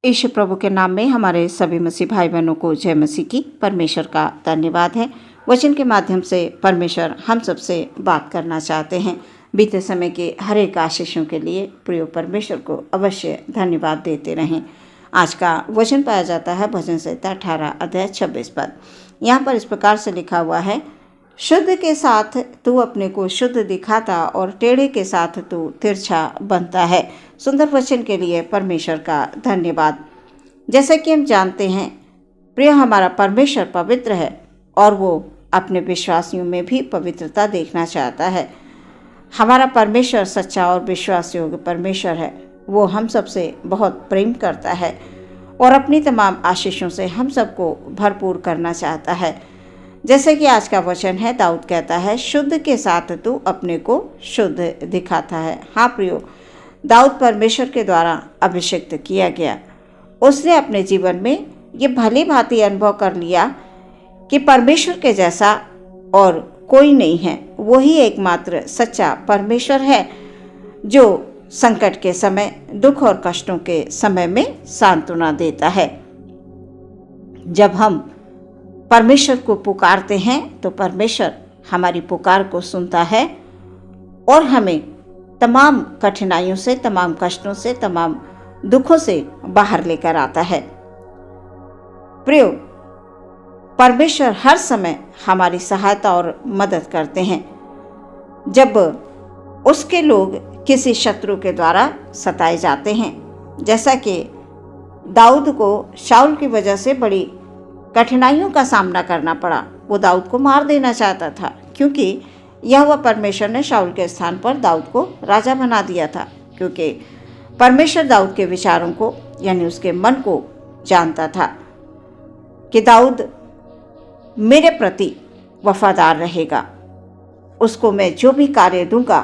Issue प्रभु के नाम में हमारे सभी मसीह भाई बहनों को जय मसीह की। परमेश्वर का धन्यवाद है। वचन के माध्यम से परमेश्वर हम सबसे बात करना चाहते हैं। बीते समय के हर एक आशीषों के लिए प्रिय परमेश्वर को अवश्य धन्यवाद देते रहें। आज का वचन पाया जाता है भजन संहिता 18 अध्याय 26 पद। यहाँ पर इस प्रकार से लिखा हुआ है, शुद्ध के साथ तू अपने को शुद्ध दिखाता और टेढ़े के साथ तू तिरछा बनता है। सुंदर वचन के लिए परमेश्वर का धन्यवाद। जैसा कि हम जानते हैं प्रिय, हमारा परमेश्वर पवित्र है और वो अपने विश्वासियों में भी पवित्रता देखना चाहता है। हमारा परमेश्वर सच्चा और विश्वास योग्य परमेश्वर है। वो हम सबसे बहुत प्रेम करता है और अपनी तमाम आशीषों से हम सबको भरपूर करना चाहता है। जैसे कि आज का वचन है, दाऊद कहता है, शुद्ध के साथ तू अपने को शुद्ध दिखाता है। हाँ प्रियो, दाऊद परमेश्वर के द्वारा अभिषिक्त किया गया। उसने अपने जीवन में ये भली भांति अनुभव कर लिया कि परमेश्वर के जैसा और कोई नहीं है। वही एकमात्र सच्चा परमेश्वर है जो संकट के समय, दुख और कष्टों के समय में सांत्वना देता है। जब हम परमेश्वर को पुकारते हैं तो परमेश्वर हमारी पुकार को सुनता है और हमें तमाम कठिनाइयों से, तमाम कष्टों से, तमाम दुखों से बाहर लेकर आता है। प्रियो, परमेश्वर हर समय हमारी सहायता और मदद करते हैं। जब उसके लोग किसी शत्रु के द्वारा सताए जाते हैं, जैसा कि दाऊद को शाऊल की वजह से बड़ी कठिनाइयों का सामना करना पड़ा। वो दाऊद को मार देना चाहता था क्योंकि यहोवा परमेश्वर ने शाऊल के स्थान पर दाऊद को राजा बना दिया था, क्योंकि परमेश्वर दाऊद के विचारों को यानी उसके मन को जानता था कि दाऊद मेरे प्रति वफादार रहेगा। उसको मैं जो भी कार्य दूंगा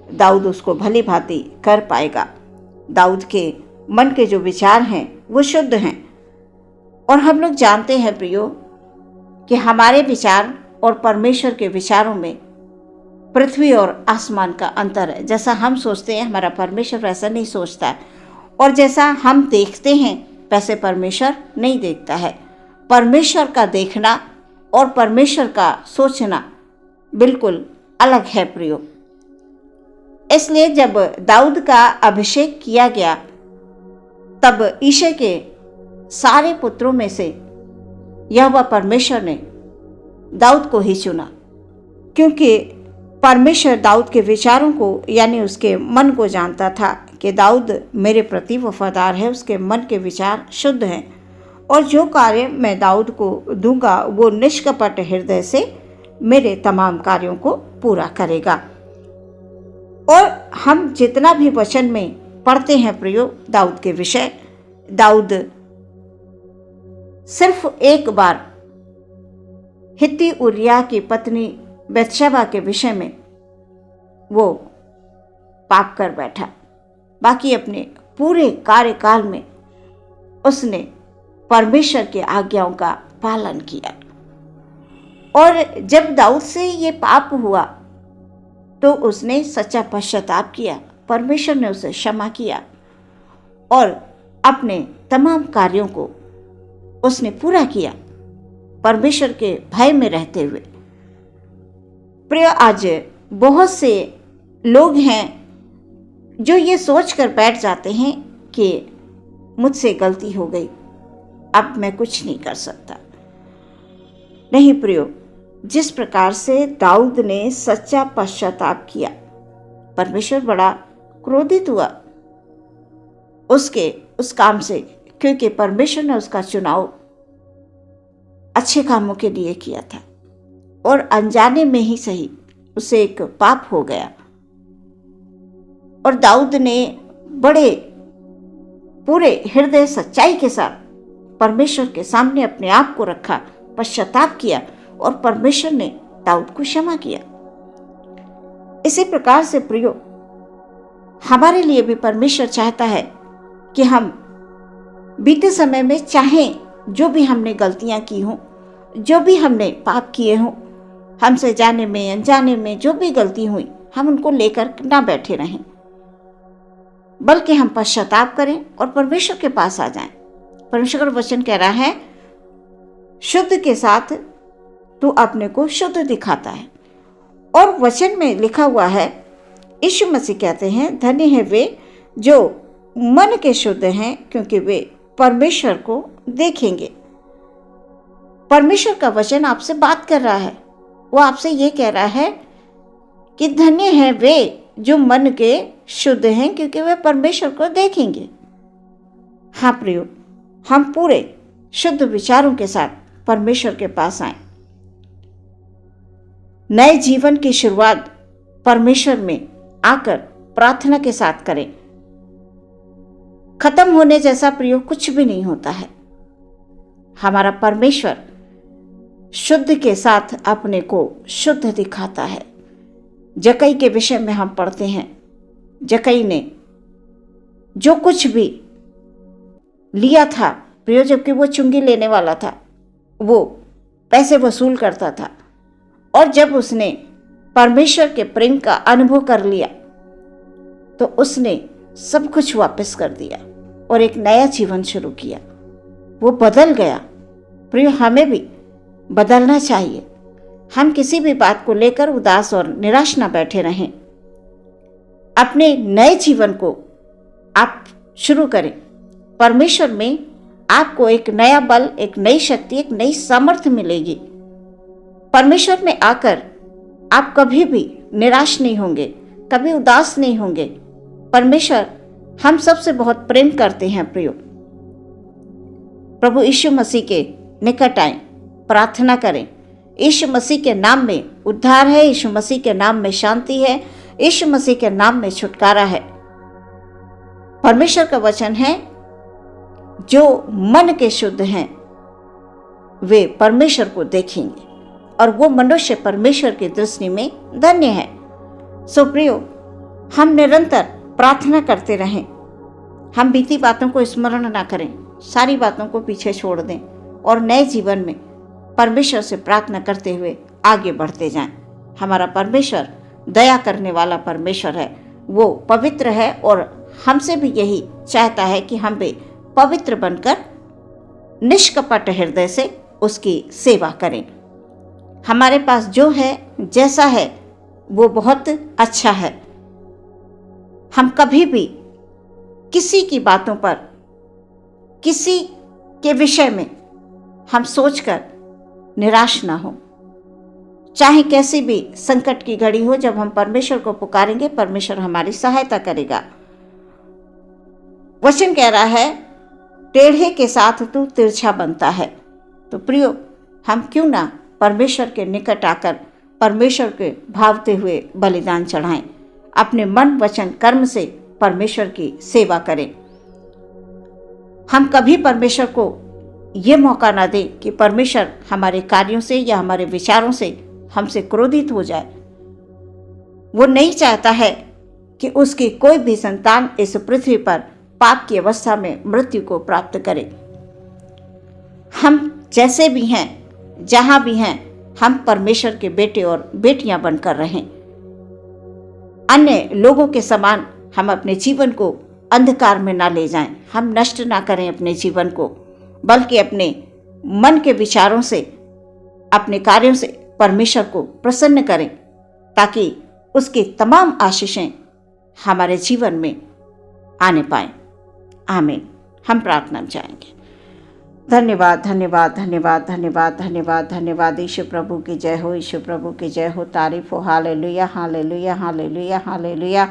दाऊद उसको भली भांति कर पाएगा। दाऊद के मन के जो विचार हैं वो शुद्ध हैं। और हम लोग जानते हैं प्रियो कि हमारे विचार और परमेश्वर के विचारों में पृथ्वी और आसमान का अंतर है। जैसा हम सोचते हैं हमारा परमेश्वर वैसा नहीं सोचता है, और जैसा हम देखते हैं वैसे परमेश्वर नहीं देखता है। परमेश्वर का देखना और परमेश्वर का सोचना बिल्कुल अलग है प्रियो। इसलिए जब दाऊद का अभिषेक किया गया तब ईशे के सारे पुत्रों में से यहोवा परमेश्वर ने दाऊद को ही चुना, क्योंकि परमेश्वर दाऊद के विचारों को यानी उसके मन को जानता था कि दाऊद मेरे प्रति वफादार है, उसके मन के विचार शुद्ध हैं और जो कार्य मैं दाऊद को दूंगा वो निष्कपट हृदय से मेरे तमाम कार्यों को पूरा करेगा। और हम जितना भी वचन में पढ़ते हैं प्रियो दाऊद के विषय, दाऊद सिर्फ एक बार हित्ती उरिया की पत्नी बेतशेबा के विषय में वो पाप कर बैठा। बाकी अपने पूरे कार्यकाल में उसने परमेश्वर की आज्ञाओं का पालन किया। और जब दाऊद से ये पाप हुआ तो उसने सच्चा पश्चाताप किया। परमेश्वर ने उसे क्षमा किया और अपने तमाम कार्यों को उसने पूरा किया परमेश्वर के भय में रहते हुए। प्रिय, आज बहुत से लोग हैं जो ये सोच कर बैठ जाते हैं कि मुझसे गलती हो गई, अब मैं कुछ नहीं कर सकता। नहीं प्रियो, जिस प्रकार से दाऊद ने सच्चा पश्चाताप किया, परमेश्वर बड़ा क्रोधित हुआ उसके उस काम से, क्योंकि परमेश्वर ने उसका चुनाव अच्छे कामों के लिए किया था और अनजाने में ही सही उसे एक पाप हो गया। और दाऊद ने बड़े पूरे हृदय सच्चाई के साथ परमेश्वर के सामने अपने आप को रखा, पश्चाताप किया और परमेश्वर ने दाऊद को क्षमा किया। इसी प्रकार से प्रियो, हमारे लिए भी परमेश्वर चाहता है कि हम बीते समय में चाहें जो भी हमने गलतियां की हों, जो भी हमने पाप किए हों, हमसे जाने में अनजाने में जो भी गलती हुई, हम उनको लेकर ना बैठे रहें, बल्कि हम पश्चाताप करें और परमेश्वर के पास आ जाएं परमेश्वर का वचन कह रहा है शुद्ध के साथ तू अपने को शुद्ध दिखाता है। और वचन में लिखा हुआ है, यीशु मसीह कहते हैं धन्य है वे जो मन के शुद्ध हैं क्योंकि वे परमेश्वर को देखेंगे। परमेश्वर का वचन आपसे बात कर रहा है, वो आपसे ये कह रहा है कि धन्य है वे जो मन के शुद्ध हैं क्योंकि वे परमेश्वर को देखेंगे। हाँ प्रियो, हम पूरे शुद्ध विचारों के साथ परमेश्वर के पास आए। नए जीवन की शुरुआत परमेश्वर में आकर प्रार्थना के साथ करें। खत्म होने जैसा प्रियो कुछ भी नहीं होता है। हमारा परमेश्वर शुद्ध के साथ अपने को शुद्ध दिखाता है। जक्कई के विषय में हम पढ़ते हैं, जक्कई ने जो कुछ भी लिया था प्रियो, जबकि वो चुंगी लेने वाला था, वो पैसे वसूल करता था, और जब उसने परमेश्वर के प्रेम का अनुभव कर लिया तो उसने सब कुछ वापस कर दिया और एक नया जीवन शुरू किया। वो बदल गया। प्रिय, हमें भी बदलना चाहिए। हम किसी भी बात को लेकर उदास और निराश ना बैठे रहें। अपने नए जीवन को आप शुरू करें। परमेश्वर में आपको एक नया बल, एक नई शक्ति, एक नई सामर्थ्य मिलेगी। परमेश्वर में आकर आप कभी भी निराश नहीं होंगे, कभी उदास नहीं होंगे। परमेश्वर हम सबसे बहुत प्रेम करते हैं प्रियो। प्रभु यीशु मसीह के निकट आएं, प्रार्थना करें। यीशु मसीह के नाम में उद्धार है, यीशु मसीह के नाम में शांति है, यीशु मसीह के नाम में छुटकारा है। परमेश्वर का वचन है जो मन के शुद्ध हैं वे परमेश्वर को देखेंगे, और वो मनुष्य परमेश्वर की दृष्टि में धन्य है। सो प्रियो, हम निरंतर प्रार्थना करते रहें। हम बीती बातों को स्मरण ना करें, सारी बातों को पीछे छोड़ दें और नए जीवन में परमेश्वर से प्रार्थना करते हुए आगे बढ़ते जाएं। हमारा परमेश्वर दया करने वाला परमेश्वर है, वो पवित्र है और हमसे भी यही चाहता है कि हम भी पवित्र बनकर निष्कपट हृदय से उसकी सेवा करें। हमारे पास जो है, जैसा है, वो बहुत अच्छा है। हम कभी भी किसी की बातों पर, किसी के विषय में हम सोचकर निराश ना हो। चाहे कैसी भी संकट की घड़ी हो, जब हम परमेश्वर को पुकारेंगे परमेश्वर हमारी सहायता करेगा। वचन कह रहा है टेढ़े के साथ तू तिरछा बनता है। तो प्रियो, हम क्यों ना परमेश्वर के निकट आकर परमेश्वर के भावते हुए बलिदान चढ़ाएं, अपने मन वचन कर्म से परमेश्वर की सेवा करें। हम कभी परमेश्वर को ये मौका ना दें कि परमेश्वर हमारे कार्यों से या हमारे विचारों से हमसे क्रोधित हो जाए। वो नहीं चाहता है कि उसकी कोई भी संतान इस पृथ्वी पर पाप की अवस्था में मृत्यु को प्राप्त करे। हम जैसे भी हैं, जहां भी हैं, हम परमेश्वर के बेटे और बेटियां बनकर रहें। अन्य लोगों के समान हम अपने जीवन को अंधकार में ना ले जाएं। हम नष्ट ना करें अपने जीवन को, बल्कि अपने मन के विचारों से, अपने कार्यों से परमेश्वर को प्रसन्न करें, ताकि उसकी तमाम आशीषें हमारे जीवन में आने पाएं। आमीन। हम प्रार्थना में जाएंगे। धन्यवाद, धन्यवाद, धन्यवाद, धन्यवाद, धन्यवाद, धन्यवाद। यीशु प्रभु की जय हो, यीशु प्रभु की जय हो, तारीफ हो। Hallelujah, hallelujah, hallelujah, hallelujah.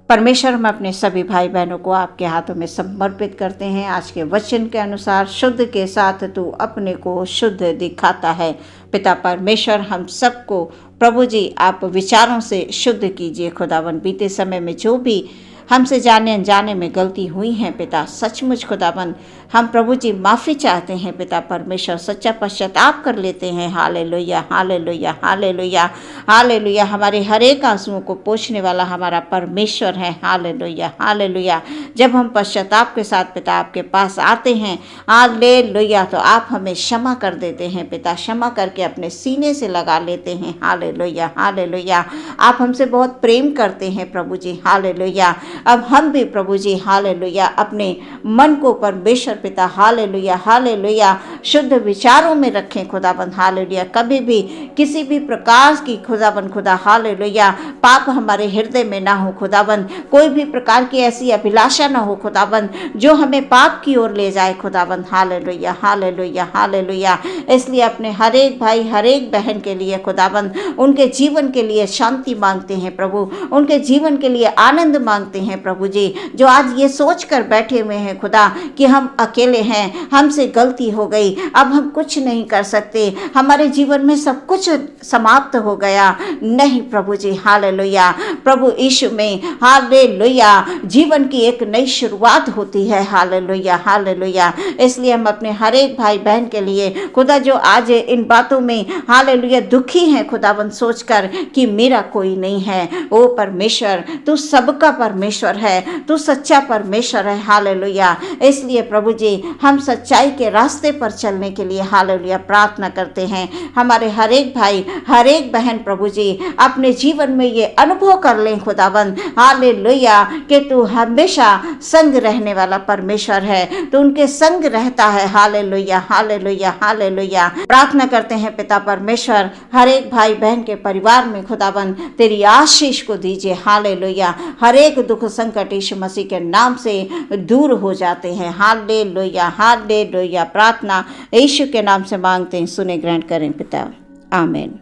परमेश्वर, हम अपने सभी भाई बहनों को आपके हाथों में समर्पित करते हैं। आज के वचन के अनुसार शुद्ध के साथ तू अपने को शुद्ध दिखाता है। पिता परमेश्वर, हम सबको प्रभु जी आप विचारों से शुद्ध कीजिए। खुदावन, बीते समय में जो भी हमसे जाने अनजाने में गलती हुई हैं पिता, सचमुच खुदावन हम प्रभु जी माफ़ी चाहते हैं पिता परमेश्वर, सच्चा पश्चाताप कर लेते हैं। Hallelujah, hallelujah, hallelujah, hallelujah. हमारे हर एक आंसुओं को पोंछने वाला हमारा परमेश्वर है। Hallelujah, hallelujah. जब हम पश्चाताप के साथ पिता आपके पास आते हैं, हालेलुया, तो आप हमें क्षमा कर देते हैं पिता, क्षमा करके अपने सीने से लगा लेते हैं। Hallelujah, hallelujah. आप हमसे बहुत प्रेम करते हैं प्रभु जी। हालेलुया। अब हम भी प्रभु जी हालेलुया अपने मन को परमेश्वर पिता हालेलुया हालेलुया शुद्ध विचारों में रखें खुदाबंद हालेलुया। कभी भी किसी भी प्रकार की खुदाबंद खुदा हालेलुया पाप हमारे हृदय में ना हो खुदाबंद, कोई भी प्रकार की ऐसी अभिलाषा ना हो खुदाबंद जो हमें पाप की ओर ले जाए खुदाबंद हालेलुया हालेलुया हालेलुया। इसलिए अपने हर एक भाई हर एक बहन के लिए खुदाबंद उनके जीवन के लिए शांति मांगते हैं प्रभु, उनके जीवन के लिए आनंद मांगते हैं प्रभु जी, जो आज ये सोच कर बैठे हुए हैं खुदा कि हम अकेले हैं, हमसे गलती हो गई, अब हम कुछ नहीं कर सकते, हमारे जीवन में सब कुछ समाप्त हो गया। नहीं प्रभु जी हालेलुया, प्रभु यीशु में हालेलुया जीवन की एक नई शुरुआत होती है हालेलुया हालेलुया। इसलिए हम अपने हर एक भाई बहन के लिए खुदा जो आज इन बातों में हालेलुया दुखी हैं खुदाबंद सोचकर कि मेरा कोई नहीं है, ओ परमेश्वर तू सबका परमेश्वर है, तू सच्चा परमेश्वर है हालेलुया। इसलिए प्रभु जी हम सच्चाई के रास्ते पर चलने के लिए हालेलुया प्रार्थना करते हैं। हमारे हर एक भाई हर एक बहन प्रभु जी अपने जीवन में ये अनुभव कर लें खुदाबंद हालेलुया कि तू हमेशा संग रहने वाला परमेश्वर है, तू उनके संग रहता है हालेलुया हालेलुया हालेलुया। प्रार्थना करते हैं पिता परमेश्वर हर एक भाई बहन के परिवार में खुदाबंद तेरी आशीष को दीजिए हालेलुया। हर एक दुख संकट यीशु मसीह के नाम से दूर हो जाते हैं हालेलुया हालेलुया। प्रार्थना यीशु के नाम से मांगते हैं, सुने ग्रहण करें पिता, आमीन।